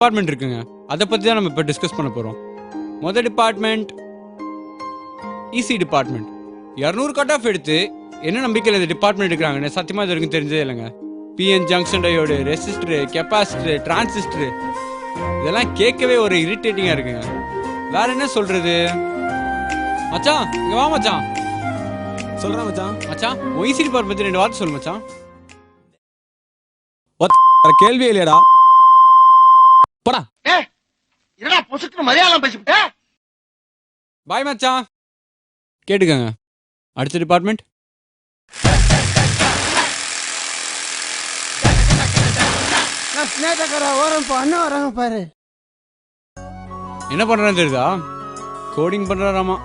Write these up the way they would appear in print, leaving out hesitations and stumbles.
Department இருக்குங்க. அதை பற்றி தான் நம்ம இப்போ டிஸ்கஸ் பண்ண போகிறோம். முதல் department EC department. 200 cut off எடுத்து என்ன நம்பிக்கையில் இந்த டிபார்ட்மெண்ட் எடுக்கிறாங்கன்னு சத்தியமாக இது வரைக்கும் தெரிஞ்சதே இல்லைங்க. PN junction diode, resistor, capacitor, transistor இதெல்லாம் கேட்கவே ஒரு இரிட்டேட்டிங்காக இருக்குங்க. வேற என்ன சொல்றது? மச்சான் இங்க வா மச்சான். சொல்றேன் மச்சான். மச்சான் இசி டிபார்ட்மெண்ட் பற்றி 2 வார்த்தை சொல்லு மச்சான். கேள்வியே இல்லையடா. போடா. என்னடா பொசுக்கு மலையாளம் பேசிவிட்ட? பாய் மச்சான். கேட்டுக்கங்க. அடுத்த டிபார்ட்மெண்ட் அண்ணன் வராங்க பாரு. என்ன பண்றான்னு தெரியுதா? கோடிங் பண்றாராமா.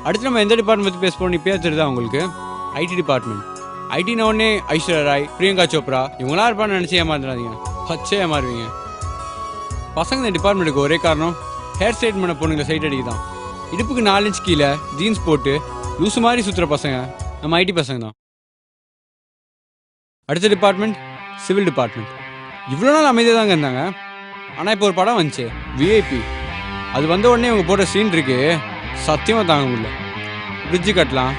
அடுத்து நம்ம எந்த டிபார்ட்மெண்ட் பற்றி பேச போறோம் இப்பயே தெரியுதா உங்களுக்கு? IT department. ஐடின உடனே ஐஸ்வர்யா ராய், பிரியங்கா சோப்ரா இவங்களாம் இருப்பான்னு நினச்சி ஏமாந்துடாதீங்க. பச்சை ஏமாறுவீங்க. பசங்க இந்த டிபார்ட்மெண்ட்டுக்கு ஒரே காரணம் ஹேர் ஸ்டைல் பண்ண பொண்ணுங்களை சைட் அடிக்குதான். இடுப்புக்கு 4 இன்ச் கீழே ஜீன்ஸ் போட்டு லூசு மாதிரி சுற்றுற பசங்க நம்ம ஐடி பசங்க தான். அடுத்த டிபார்ட்மெண்ட் சிவில் டிபார்ட்மெண்ட். இவ்வளோ நாள் அமைதியாக தாங்க இருந்தாங்க. ஆனால் இப்போ ஒரு படம் வந்துச்சு விஐபி. அது வந்த உடனே இவங்க போட்ட சீன் இருக்கு சத்தியமாக தாங்க முடியல. பிரிட்ஜு கட்டலாம்,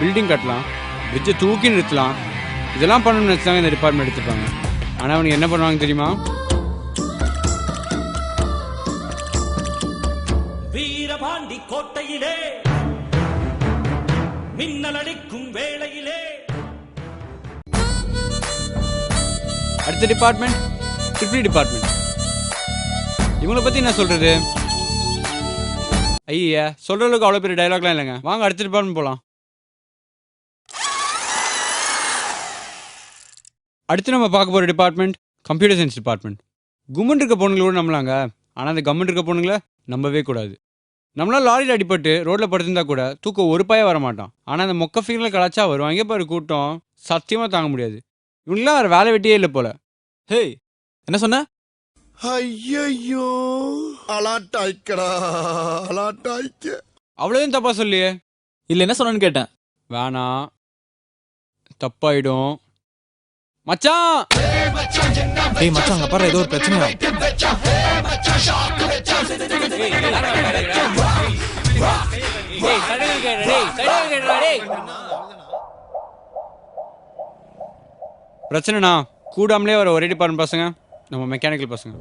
பில்டிங் கட்டலாம், பிரிட்ஜை தூக்கி நிறுத்தலாம், இதெல்லாம் பண்ணணும்னு நினச்சாங்க இந்த டிபார்ட்மெண்ட் எடுத்துப்பாங்க. ஆனால் அவனுக்கு என்ன பண்ணுவாங்க தெரியுமா? வீரபாண்டி கோட்டையிலே மின்னல் அடிக்கும் வேளையிலே. அடுத்த டிபார்ட்மெண்ட் ட்ரிபிள் டிபார்ட்மெண்ட். இவங்களை பற்றி என்ன சொல்கிறது? ஐயா சொல்கிற அளவுக்கு அவ்வளோ பெரிய டைலாக்லாம் இல்லைங்க. வாங்க அடுத்த டிபார்ட்மெண்ட் போகலாம். அடுத்து நம்ம பார்க்க போகிற டிபார்ட்மெண்ட் கம்ப்யூட்டர் சயின்ஸ் டிபார்ட்மெண்ட். கும்மன் இருக்க பொண்ணுங்களோட நம்பலாங்க. ஆனால் அந்த கம்மன் இருக்க பொண்ணுங்களை நம்பவே கூடாது. நம்மளால் லாரியில் அடிபட்டு ரோட்டில் படுத்திருந்தா கூட தூக்க ஒரு பய வர மாட்டான். ஆனால் அந்த மொக்க ஃபீல்டில் கலாச்சா வருவாங்க பாரு கூட்டம், சத்தியமாக தாங்க முடியாது. இவங்களாம் வேறு வேலை வெட்டியே இல்லை போல. ஹே என்ன சொன்ன? ஐயோ அலாட்டாய்க்கடா அலாட்டாய்க்க. அவ்வளோதான் தப்பா சொல்லியே. இல்ல என்ன சொன்னு கேட்டேன். வேணாம், தப்பாயிடும் மச்சான். டேய் மச்சான் அங்க பாரு ஏதோ ஒரு பிரச்சனை. பிரச்சனைனா கூடாமலே வர ஒரே டிபார்ட்மெண்ட் பசங்க நம்ம மெக்கானிக்கல் பசங்க.